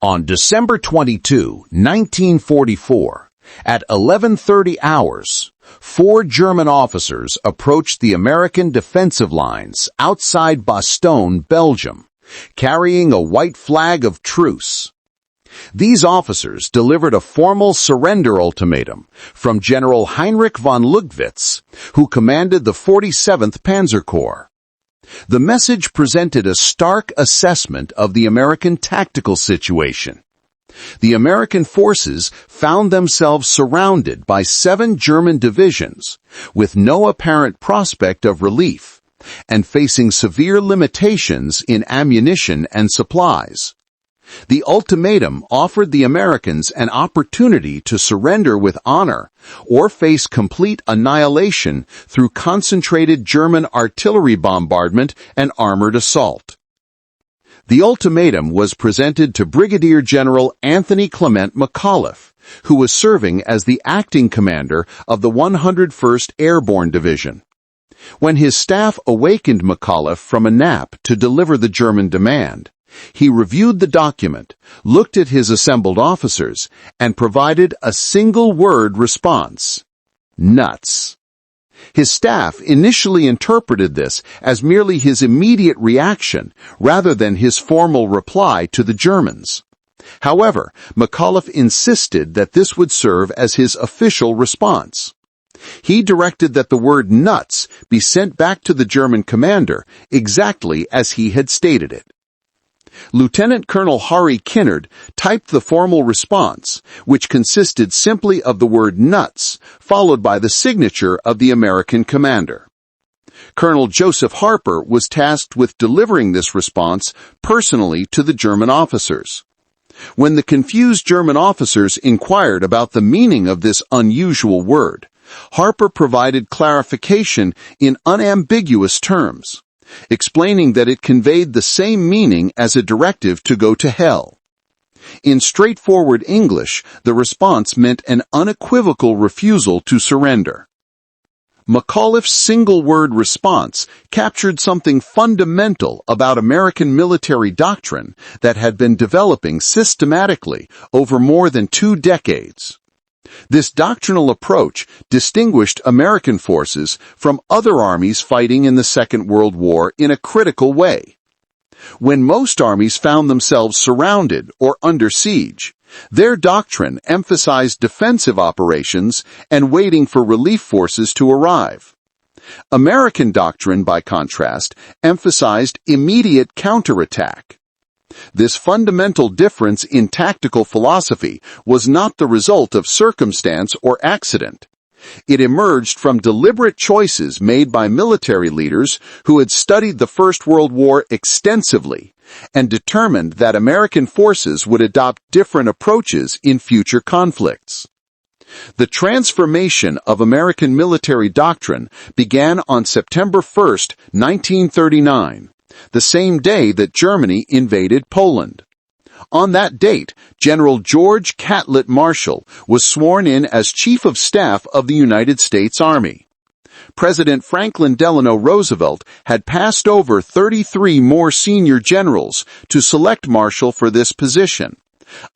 On December 22, 1944, at 11:30 hours, 4 German officers approached the American defensive lines outside Bastogne, Belgium, carrying a white flag of truce. These officers delivered a formal surrender ultimatum from General Heinrich von Lugwitz, who commanded the 47th Panzer Corps. The message presented a stark assessment of the American tactical situation. The American forces found themselves surrounded by 7 German divisions, with no apparent prospect of relief, and facing severe limitations in ammunition and supplies. The ultimatum offered the Americans an opportunity to surrender with honor or face complete annihilation through concentrated German artillery bombardment and armored assault. The ultimatum was presented to Brigadier General Anthony Clement McAuliffe, who was serving as the acting commander of the 101st Airborne Division. When his staff awakened McAuliffe from a nap to deliver the German demand, he reviewed the document, looked at his assembled officers, and provided a single-word response: nuts. His staff initially interpreted this as merely his immediate reaction rather than his formal reply to the Germans. However, McAuliffe insisted that this would serve as his official response. He directed that the word nuts be sent back to the German commander exactly as he had stated it. Lieutenant Colonel Harry Kinnard typed the formal response, which consisted simply of the word nuts, followed by the signature of the American commander. Colonel Joseph Harper was tasked with delivering this response personally to the German officers. When the confused German officers inquired about the meaning of this unusual word, Harper provided clarification in unambiguous terms, explaining that it conveyed the same meaning as a directive to go to hell. In straightforward English, the response meant an unequivocal refusal to surrender. McAuliffe's single-word response captured something fundamental about American military doctrine that had been developing systematically over more than 2 decades. This doctrinal approach distinguished American forces from other armies fighting in the Second World War in a critical way. When most armies found themselves surrounded or under siege, their doctrine emphasized defensive operations and waiting for relief forces to arrive. American doctrine, by contrast, emphasized immediate counterattack. This fundamental difference in tactical philosophy was not the result of circumstance or accident. It emerged from deliberate choices made by military leaders who had studied the First World War extensively and determined that American forces would adopt different approaches in future conflicts. The transformation of American military doctrine began on September 1, 1939. The same day that Germany invaded Poland. On that date, General George Catlett Marshall was sworn in as Chief of Staff of the United States Army. President Franklin Delano Roosevelt had passed over 33 more senior generals to select Marshall for this position,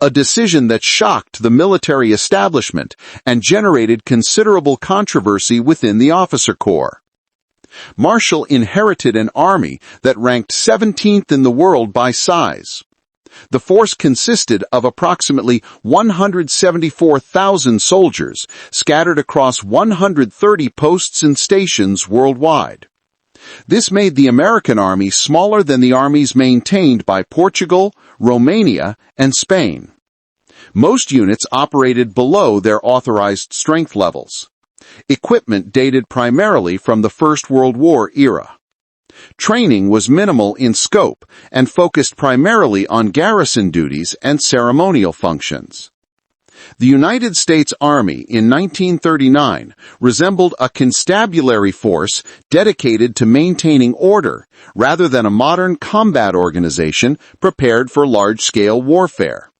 a decision that shocked the military establishment and generated considerable controversy within the officer corps. Marshall inherited an army that ranked 17th in the world by size. The force consisted of approximately 174,000 soldiers scattered across 130 posts and stations worldwide. This made the American army smaller than the armies maintained by Portugal, Romania, and Spain. Most units operated below their authorized strength levels. Equipment dated primarily from the First World War era. Training was minimal in scope and focused primarily on garrison duties and ceremonial functions. The United States Army in 1939 resembled a constabulary force dedicated to maintaining order rather than a modern combat organization prepared for large-scale warfare.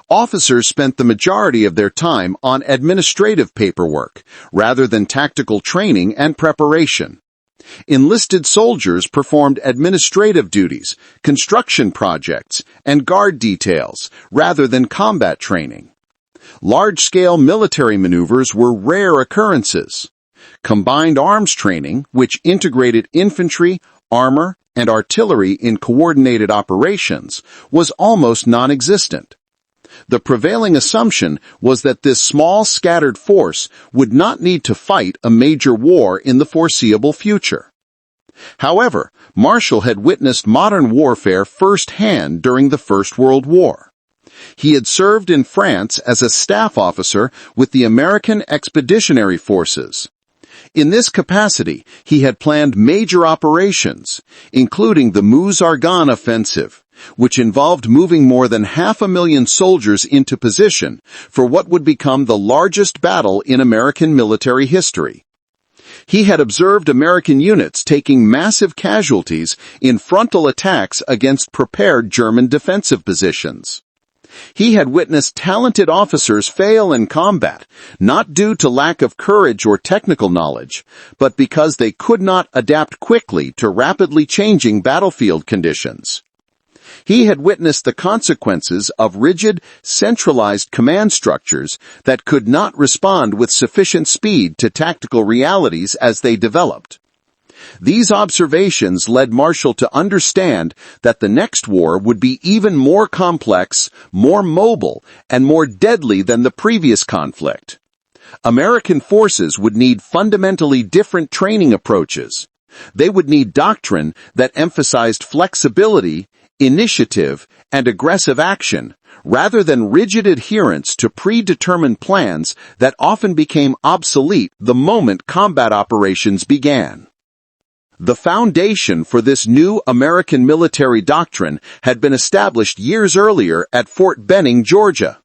Officers spent the majority of their time on administrative paperwork rather than tactical training and preparation. Enlisted soldiers performed administrative duties, construction projects, and guard details, rather than combat training. Large-scale military maneuvers were rare occurrences. Combined arms training, which integrated infantry, armor, and artillery in coordinated operations, was almost non-existent. The prevailing assumption was that this small scattered force would not need to fight a major war in the foreseeable future. However, Marshall had witnessed modern warfare firsthand during the First World War. He had served in France as a staff officer with the American Expeditionary Forces. In this capacity, he had planned major operations, including the Meuse-Argonne offensive, which involved moving more than 500,000 soldiers into position for what would become the largest battle in American military history. He had observed American units taking massive casualties in frontal attacks against prepared German defensive positions. He had witnessed talented officers fail in combat, not due to lack of courage or technical knowledge, but because they could not adapt quickly to rapidly changing battlefield conditions. He had witnessed the consequences of rigid, centralized command structures that could not respond with sufficient speed to tactical realities as they developed. These observations led Marshall to understand that the next war would be even more complex, more mobile, and more deadly than the previous conflict. American forces would need fundamentally different training approaches. They would need doctrine that emphasized flexibility, initiative, and aggressive action, rather than rigid adherence to predetermined plans that often became obsolete the moment combat operations began. The foundation for this new American military doctrine had been established years earlier at Fort Benning, Georgia.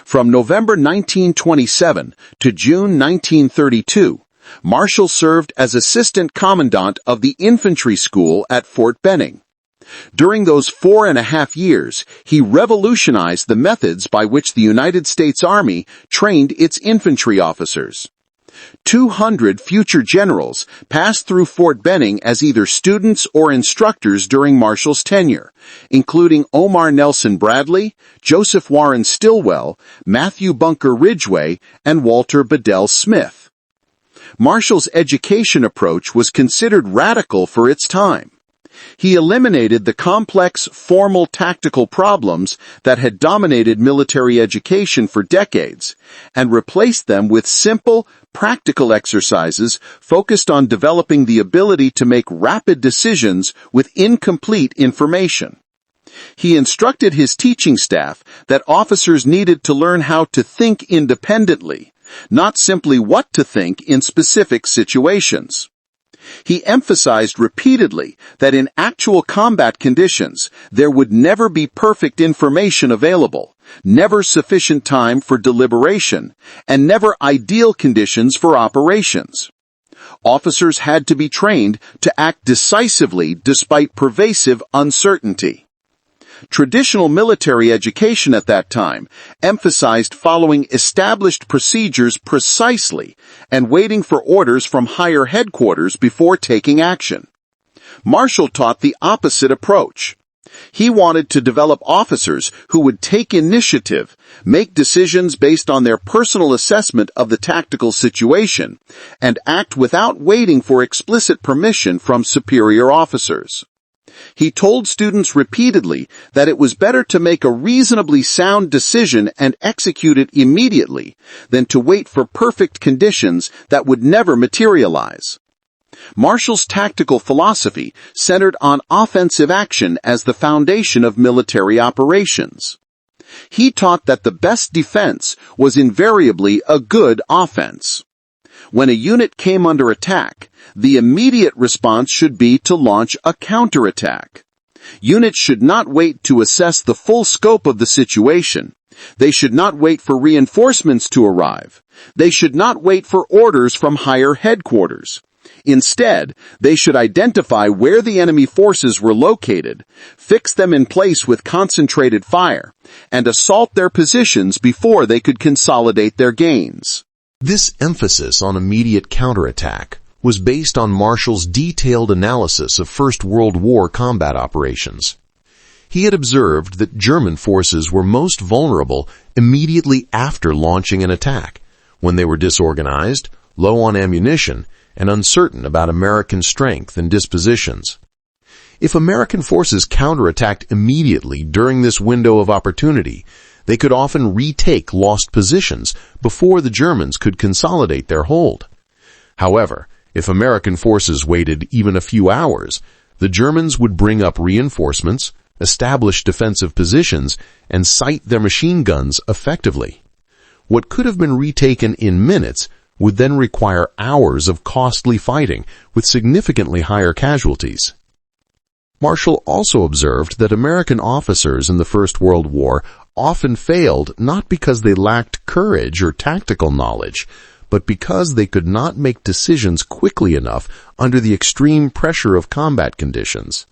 From November 1927 to June 1932, Marshall served as assistant commandant of the infantry school at Fort Benning. During those 4.5 years, he revolutionized the methods by which the United States Army trained its infantry officers. 200 future generals passed through Fort Benning as either students or instructors during Marshall's tenure, including Omar Nelson Bradley, Joseph Warren Stilwell, Matthew Bunker Ridgway, and Walter Bedell Smith. Marshall's education approach was considered radical for its time. He eliminated the complex, formal tactical problems that had dominated military education for decades, and replaced them with simple, practical exercises focused on developing the ability to make rapid decisions with incomplete information. He instructed his teaching staff that officers needed to learn how to think independently, not simply what to think in specific situations. He emphasized repeatedly that in actual combat conditions, there would never be perfect information available, never sufficient time for deliberation, and never ideal conditions for operations. Officers had to be trained to act decisively despite pervasive uncertainty. Traditional military education at that time emphasized following established procedures precisely and waiting for orders from higher headquarters before taking action. Marshall taught the opposite approach. He wanted to develop officers who would take initiative, make decisions based on their personal assessment of the tactical situation, and act without waiting for explicit permission from superior officers. He told students repeatedly that it was better to make a reasonably sound decision and execute it immediately than to wait for perfect conditions that would never materialize. Marshall's tactical philosophy centered on offensive action as the foundation of military operations. He taught that the best defense was invariably a good offense. When a unit came under attack, the immediate response should be to launch a counterattack. Units should not wait to assess the full scope of the situation. They should not wait for reinforcements to arrive. They should not wait for orders from higher headquarters. Instead, they should identify where the enemy forces were located, fix them in place with concentrated fire, and assault their positions before they could consolidate their gains. This emphasis on immediate counterattack was based on Marshall's detailed analysis of First World War combat operations. He had observed that German forces were most vulnerable immediately after launching an attack, when they were disorganized, low on ammunition, and uncertain about American strength and dispositions. If American forces counterattacked immediately during this window of opportunity, they could often retake lost positions before the Germans could consolidate their hold. However, if American forces waited even a few hours, the Germans would bring up reinforcements, establish defensive positions, and sight their machine guns effectively. What could have been retaken in minutes would then require hours of costly fighting with significantly higher casualties. Marshall also observed that American officers in the First World War often failed not because they lacked courage or tactical knowledge, but because they could not make decisions quickly enough under the extreme pressure of combat conditions.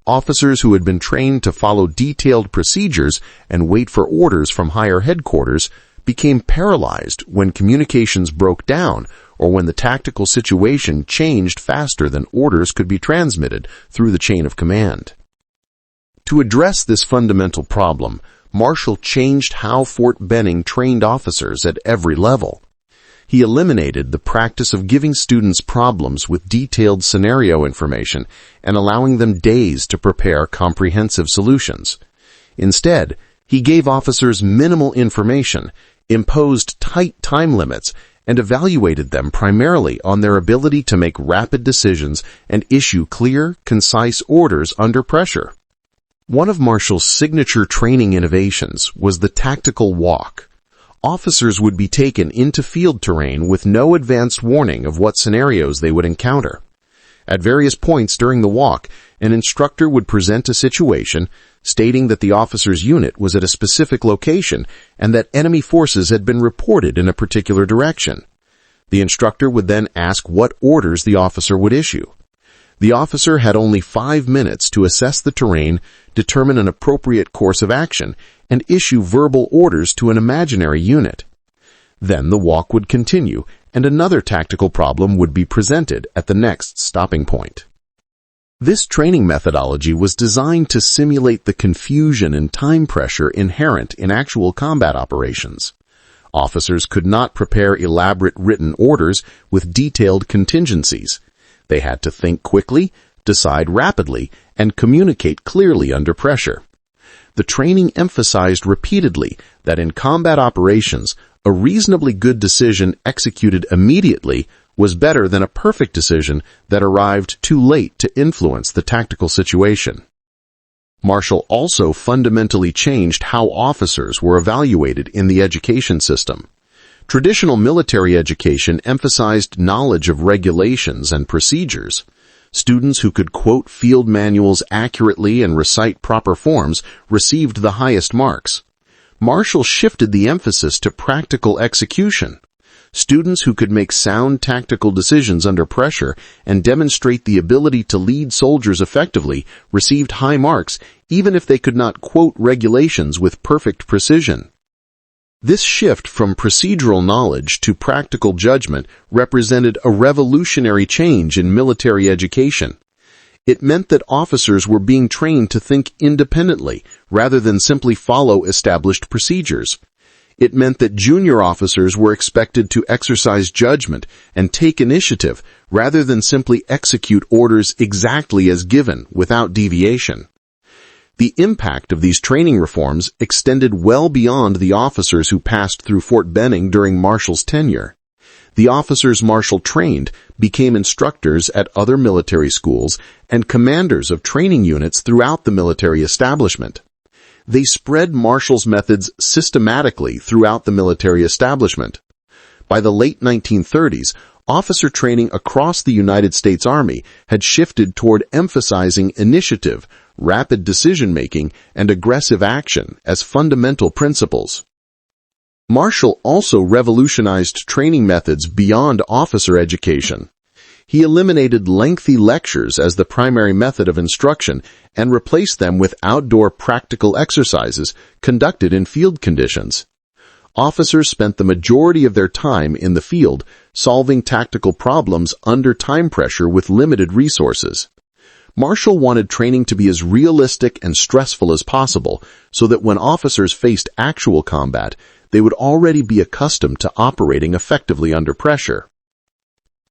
Officers who had been trained to follow detailed procedures and wait for orders from higher headquarters became paralyzed when communications broke down or when the tactical situation changed faster than orders could be transmitted through the chain of command. To address this fundamental problem, Marshall changed how Fort Benning trained officers at every level. He eliminated the practice of giving students problems with detailed scenario information and allowing them days to prepare comprehensive solutions. Instead, he gave officers minimal information, imposed tight time limits, and evaluated them primarily on their ability to make rapid decisions and issue clear, concise orders under pressure. One of Marshall's signature training innovations was the tactical walk. Officers would be taken into field terrain with no advanced warning of what scenarios they would encounter. At various points during the walk, an instructor would present a situation, stating that the officer's unit was at a specific location and that enemy forces had been reported in a particular direction. The instructor would then ask what orders the officer would issue. The officer had only 5 minutes to assess the terrain, determine an appropriate course of action, and issue verbal orders to an imaginary unit. Then the walk would continue, and another tactical problem would be presented at the next stopping point. This training methodology was designed to simulate the confusion and time pressure inherent in actual combat operations. Officers could not prepare elaborate written orders with detailed contingencies. They had to think quickly, decide rapidly, and communicate clearly under pressure. The training emphasized repeatedly that in combat operations, a reasonably good decision executed immediately was better than a perfect decision that arrived too late to influence the tactical situation. Marshall also fundamentally changed how officers were evaluated in the education system. Traditional military education emphasized knowledge of regulations and procedures. Students who could quote field manuals accurately and recite proper forms received the highest marks. Marshall shifted the emphasis to practical execution. Students who could make sound tactical decisions under pressure and demonstrate the ability to lead soldiers effectively received high marks even if they could not quote regulations with perfect precision. This shift from procedural knowledge to practical judgment represented a revolutionary change in military education. It meant that officers were being trained to think independently rather than simply follow established procedures. It meant that junior officers were expected to exercise judgment and take initiative rather than simply execute orders exactly as given without deviation. The impact of these training reforms extended well beyond the officers who passed through Fort Benning during Marshall's tenure. The officers Marshall trained became instructors at other military schools and commanders of training units throughout the military establishment. They spread Marshall's methods systematically throughout the military establishment. By the late 1930s, officer training across the United States Army had shifted toward emphasizing initiative, rapid decision-making, and aggressive action as fundamental principles. Marshall also revolutionized training methods beyond officer education. He eliminated lengthy lectures as the primary method of instruction and replaced them with outdoor practical exercises conducted in field conditions. officers spent the majority of their time in the field solving tactical problems under time pressure with limited resources. Marshall wanted training to be as realistic and stressful as possible so that when officers faced actual combat, they would already be accustomed to operating effectively under pressure.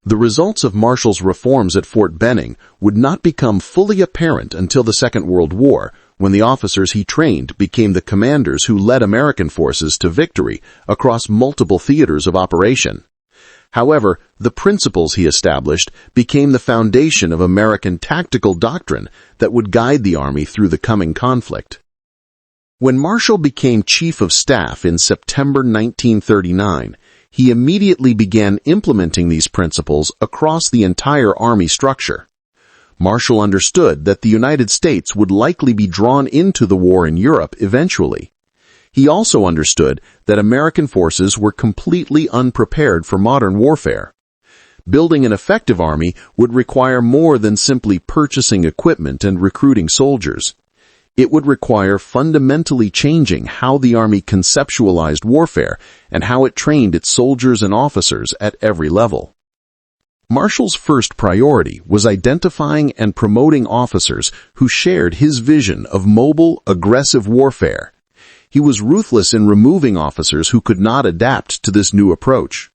The results of Marshall's reforms at Fort Benning would not become fully apparent until the Second World War, when the officers he trained became the commanders who led American forces to victory across multiple theaters of operation. However, the principles he established became the foundation of American tactical doctrine that would guide the Army through the coming conflict. When Marshall became Chief of Staff in September 1939, he immediately began implementing these principles across the entire Army structure. Marshall understood that the United States would likely be drawn into the war in Europe eventually. He also understood that American forces were completely unprepared for modern warfare. Building an effective army would require more than simply purchasing equipment and recruiting soldiers. It would require fundamentally changing how the Army conceptualized warfare and how it trained its soldiers and officers at every level. Marshall's first priority was identifying and promoting officers who shared his vision of mobile, aggressive warfare. He was ruthless in removing officers who could not adapt to this new approach.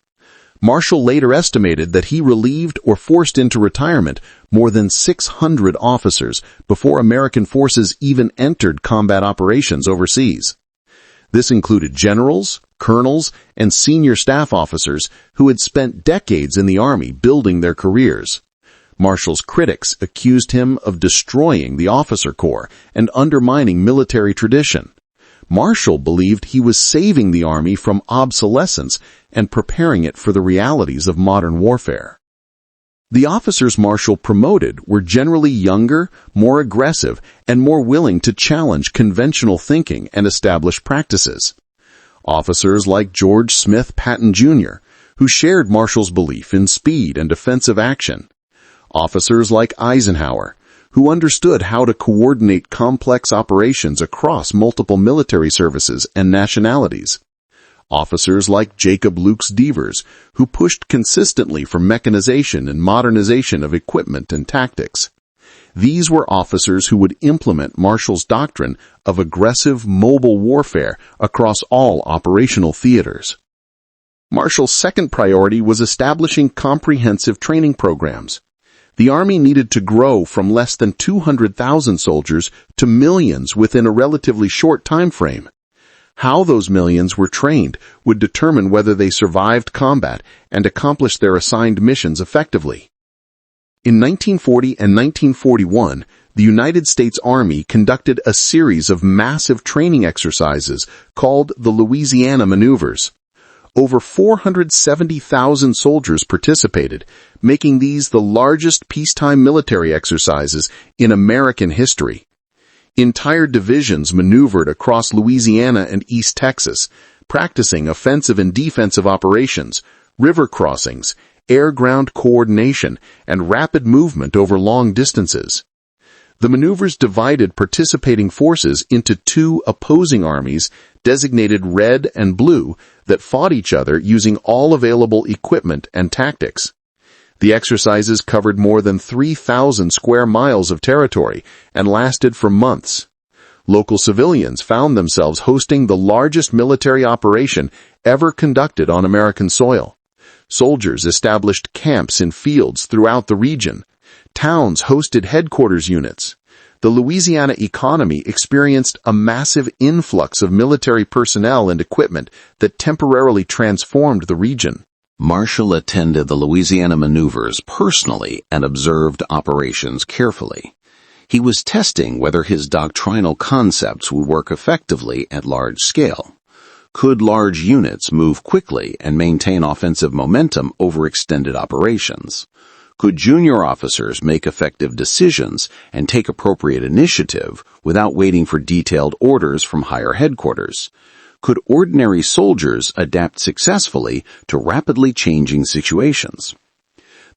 Marshall later estimated that he relieved or forced into retirement more than 600 officers before American forces even entered combat operations overseas. This included generals, colonels, and senior staff officers who had spent decades in the Army building their careers. Marshall's critics accused him of destroying the officer corps and undermining military tradition. Marshall believed he was saving the Army from obsolescence and preparing it for the realities of modern warfare. The officers Marshall promoted were generally younger, more aggressive, and more willing to challenge conventional thinking and established practices. Officers like George Smith Patton, Jr., who shared Marshall's belief in speed and defensive action. Officers like Eisenhower, who understood how to coordinate complex operations across multiple military services and nationalities. Officers like Jacob Lukes Devers, who pushed consistently for mechanization and modernization of equipment and tactics. These were officers who would implement Marshall's doctrine of aggressive mobile warfare across all operational theaters. Marshall's second priority was establishing comprehensive training programs. The Army needed to grow from less than 200,000 soldiers to millions within a relatively short time frame. How those millions were trained would determine whether they survived combat and accomplished their assigned missions effectively. In 1940 and 1941, the United States Army conducted a series of massive training exercises called the Louisiana Maneuvers. Over 470,000 soldiers participated, making these the largest peacetime military exercises in American history. Entire divisions maneuvered across Louisiana and East Texas, practicing offensive and defensive operations, river crossings, air-ground coordination, and rapid movement over long distances. The maneuvers divided participating forces into two opposing armies, designated Red and Blue, that fought each other using all available equipment and tactics. The exercises covered more than 3,000 square miles of territory and lasted for months. Local civilians found themselves hosting the largest military operation ever conducted on American soil. Soldiers established camps in fields throughout the region. Towns hosted headquarters units. The Louisiana economy experienced a massive influx of military personnel and equipment that temporarily transformed the region. Marshall attended the Louisiana Maneuvers personally and observed operations carefully. He was testing whether his doctrinal concepts would work effectively at large scale. Could large units move quickly and maintain offensive momentum over extended operations? Could junior officers make effective decisions and take appropriate initiative without waiting for detailed orders from higher headquarters? Could ordinary soldiers adapt successfully to rapidly changing situations?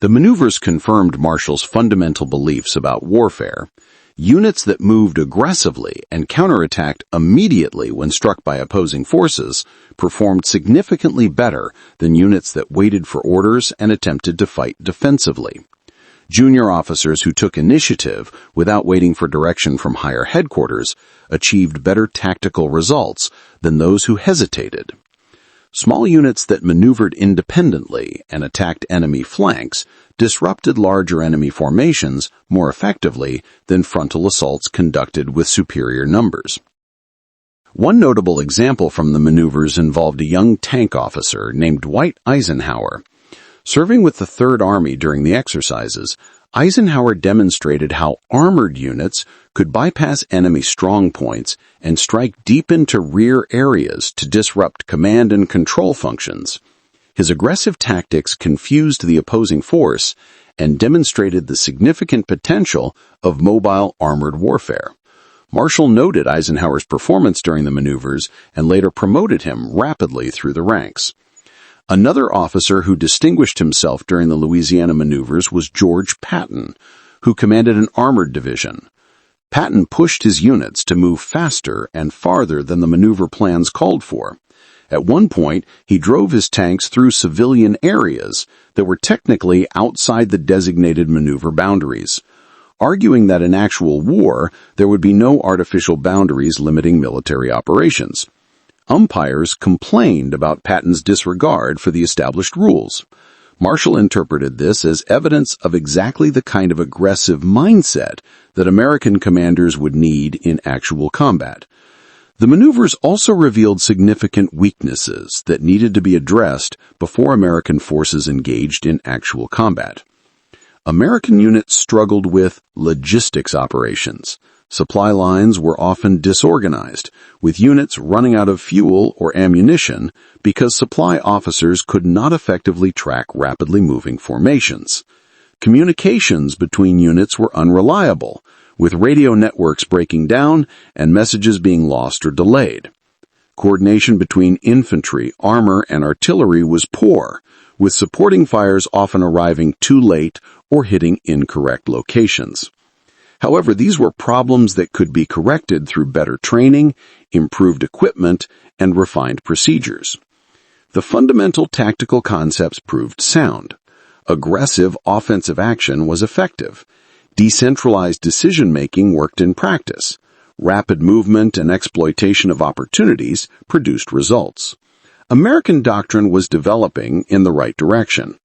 The maneuvers confirmed Marshall's fundamental beliefs about warfare. Units that moved aggressively and counterattacked immediately when struck by opposing forces performed significantly better than units that waited for orders and attempted to fight defensively. Junior officers who took initiative without waiting for direction from higher headquarters achieved better tactical results than those who hesitated. Small units that maneuvered independently and attacked enemy flanks disrupted larger enemy formations more effectively than frontal assaults conducted with superior numbers. One notable example from the maneuvers involved a young tank officer named Dwight Eisenhower. Serving with the Third Army during the exercises, Eisenhower demonstrated how armored units could bypass enemy strong points and strike deep into rear areas to disrupt command and control functions. His aggressive tactics confused the opposing force and demonstrated the significant potential of mobile armored warfare. Marshall noted Eisenhower's performance during the maneuvers and later promoted him rapidly through the ranks. Another officer who distinguished himself during the Louisiana Maneuvers was George Patton, who commanded an armored division. Patton pushed his units to move faster and farther than the maneuver plans called for. At one point, he drove his tanks through civilian areas that were technically outside the designated maneuver boundaries, arguing that in actual war, there would be no artificial boundaries limiting military operations. Umpires complained about Patton's disregard for the established rules. Marshall interpreted this as evidence of exactly the kind of aggressive mindset that American commanders would need in actual combat. The maneuvers also revealed significant weaknesses that needed to be addressed before American forces engaged in actual combat. American units struggled with logistics operations. Supply lines were often disorganized, with units running out of fuel or ammunition because supply officers could not effectively track rapidly moving formations. Communications between units were unreliable, with radio networks breaking down and messages being lost or delayed. Coordination between infantry, armor, and artillery was poor, with supporting fires often arriving too late or hitting incorrect locations. However, these were problems that could be corrected through better training, improved equipment, and refined procedures. The fundamental tactical concepts proved sound. Aggressive offensive action was effective. Decentralized decision-making worked in practice. Rapid movement and exploitation of opportunities produced results. American doctrine was developing in the right direction.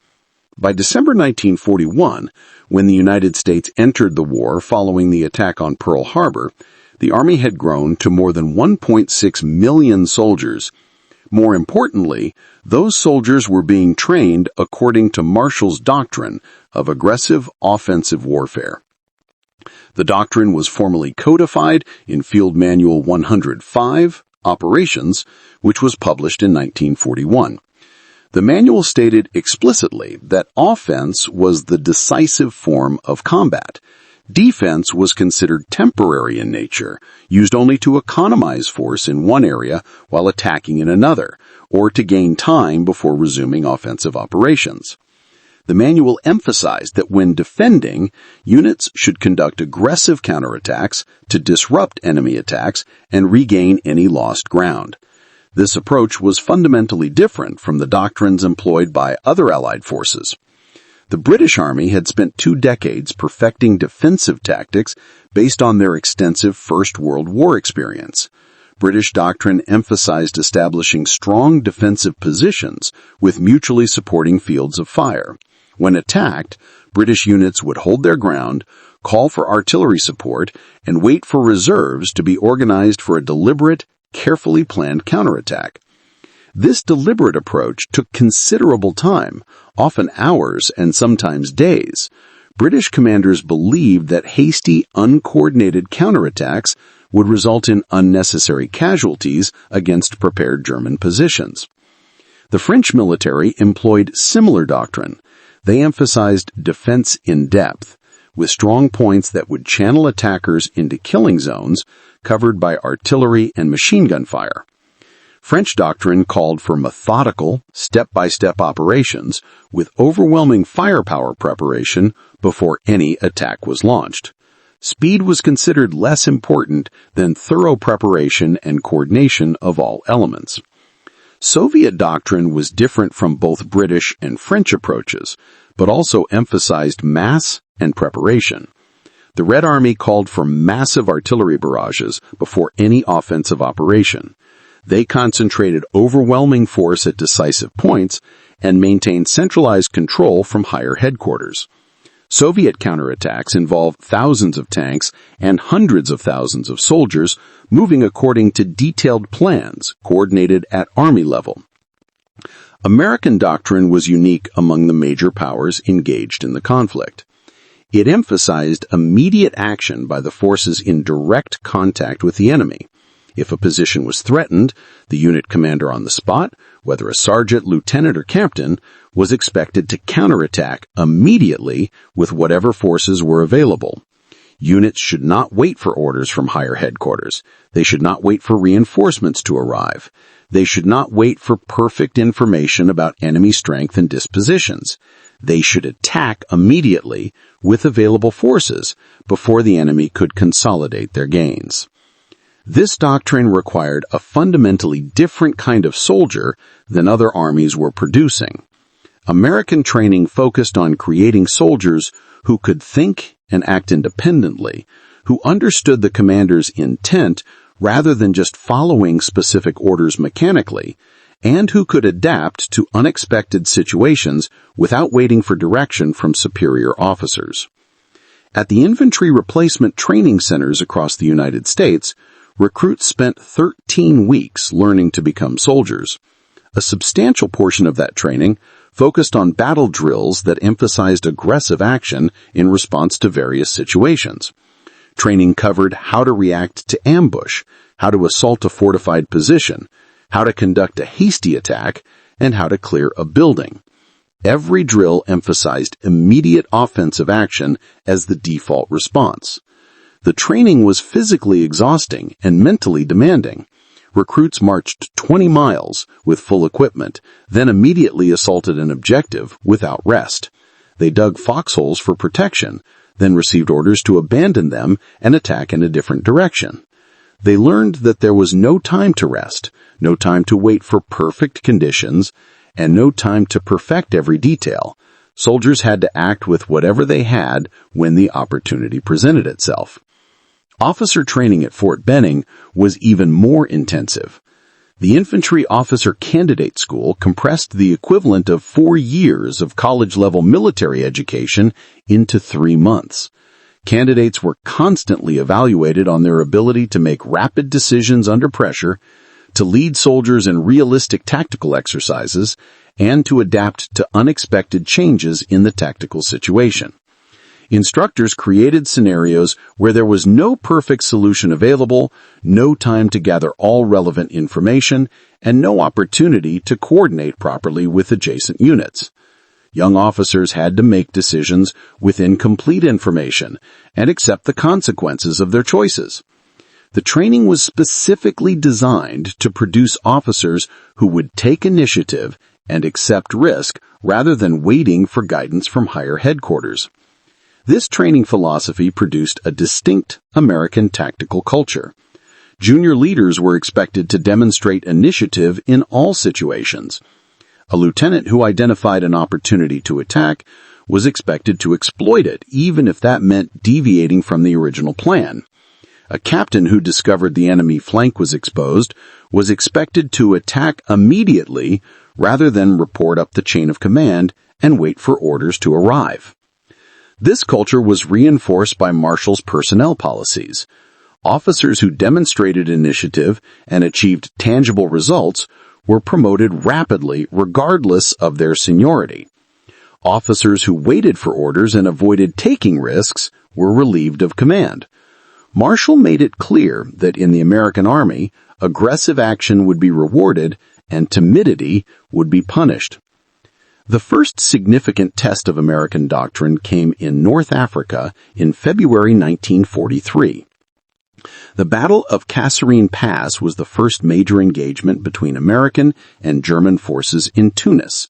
By December 1941, when the United States entered the war following the attack on Pearl Harbor, the Army had grown to more than 1.6 million soldiers. More importantly, those soldiers were being trained according to Marshall's doctrine of aggressive offensive warfare. The doctrine was formally codified in Field Manual 105, Operations, which was published in 1941. The manual stated explicitly that offense was the decisive form of combat. Defense was considered temporary in nature, used only to economize force in one area while attacking in another, or to gain time before resuming offensive operations. The manual emphasized that when defending, units should conduct aggressive counterattacks to disrupt enemy attacks and regain any lost ground. This approach was fundamentally different from the doctrines employed by other Allied forces. The British Army had spent 2 decades perfecting defensive tactics based on their extensive First World War experience. British doctrine emphasized establishing strong defensive positions with mutually supporting fields of fire. When attacked, British units would hold their ground, call for artillery support, and wait for reserves to be organized for a deliberate, carefully planned counterattack. This deliberate approach took considerable time, often hours and sometimes days. British commanders believed that hasty, uncoordinated counterattacks would result in unnecessary casualties against prepared German positions. The French military employed similar doctrine. They emphasized defense in depth, with strong points that would channel attackers into killing zones covered by artillery and machine gun fire. French doctrine called for methodical, step-by-step operations with overwhelming firepower preparation before any attack was launched. Speed was considered less important than thorough preparation and coordination of all elements. Soviet doctrine was different from both British and French approaches, but also emphasized mass and preparation. The Red Army called for massive artillery barrages before any offensive operation. They concentrated overwhelming force at decisive points and maintained centralized control from higher headquarters. Soviet counterattacks involved thousands of tanks and hundreds of thousands of soldiers moving according to detailed plans coordinated at army level. American doctrine was unique among the major powers engaged in the conflict. It emphasized immediate action by the forces in direct contact with the enemy. If a position was threatened, the unit commander on the spot, whether a sergeant, lieutenant, or captain, was expected to counterattack immediately with whatever forces were available. Units should not wait for orders from higher headquarters. They should not wait for reinforcements to arrive. They should not wait for perfect information about enemy strength and dispositions. They should attack immediately with available forces before the enemy could consolidate their gains. This doctrine required a fundamentally different kind of soldier than other armies were producing. American training focused on creating soldiers who could think and act independently, who understood the commander's intent rather than just following specific orders mechanically, and who could adapt to unexpected situations without waiting for direction from superior officers. At the infantry replacement training centers across the United States, recruits spent 13 weeks learning to become soldiers. A substantial portion of that training focused on battle drills that emphasized aggressive action in response to various situations. Training covered how to react to ambush, how to assault a fortified position, how to conduct a hasty attack, and how to clear a building. Every drill emphasized immediate offensive action as the default response. The training was physically exhausting and mentally demanding. Recruits marched 20 miles with full equipment, then immediately assaulted an objective without rest. They dug foxholes for protection, then received orders to abandon them and attack in a different direction. They learned that there was no time to rest, no time to wait for perfect conditions, and no time to perfect every detail. Soldiers had to act with whatever they had when the opportunity presented itself. Officer training at Fort Benning was even more intensive. The Infantry Officer Candidate School compressed the equivalent of 4 years of college-level military education into 3 months. Candidates were constantly evaluated on their ability to make rapid decisions under pressure, to lead soldiers in realistic tactical exercises, and to adapt to unexpected changes in the tactical situation. Instructors created scenarios where there was no perfect solution available, no time to gather all relevant information, and no opportunity to coordinate properly with adjacent units. Young officers had to make decisions with incomplete information and accept the consequences of their choices. The training was specifically designed to produce officers who would take initiative and accept risk rather than waiting for guidance from higher headquarters. This training philosophy produced a distinct American tactical culture. Junior leaders were expected to demonstrate initiative in all situations. A lieutenant who identified an opportunity to attack was expected to exploit it, even if that meant deviating from the original plan. A captain who discovered the enemy flank was exposed was expected to attack immediately rather than report up the chain of command and wait for orders to arrive. This culture was reinforced by Marshall's personnel policies. Officers who demonstrated initiative and achieved tangible results were promoted rapidly regardless of their seniority. Officers who waited for orders and avoided taking risks were relieved of command. Marshall made it clear that in the American Army, aggressive action would be rewarded and timidity would be punished. The first significant test of American doctrine came in North Africa in February 1943. The Battle of Kasserine Pass was the first major engagement between American and German forces in Tunis.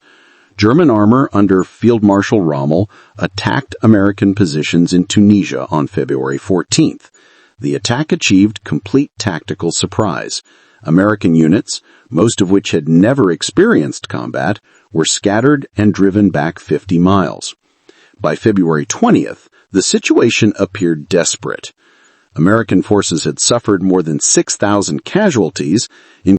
German armor under Field Marshal Rommel attacked American positions in Tunisia on February 14th. The attack achieved complete tactical surprise. American units, most of which had never experienced combat, were scattered and driven back 50 miles. By February 20th, the situation appeared desperate. American forces had suffered more than 6,000 casualties, including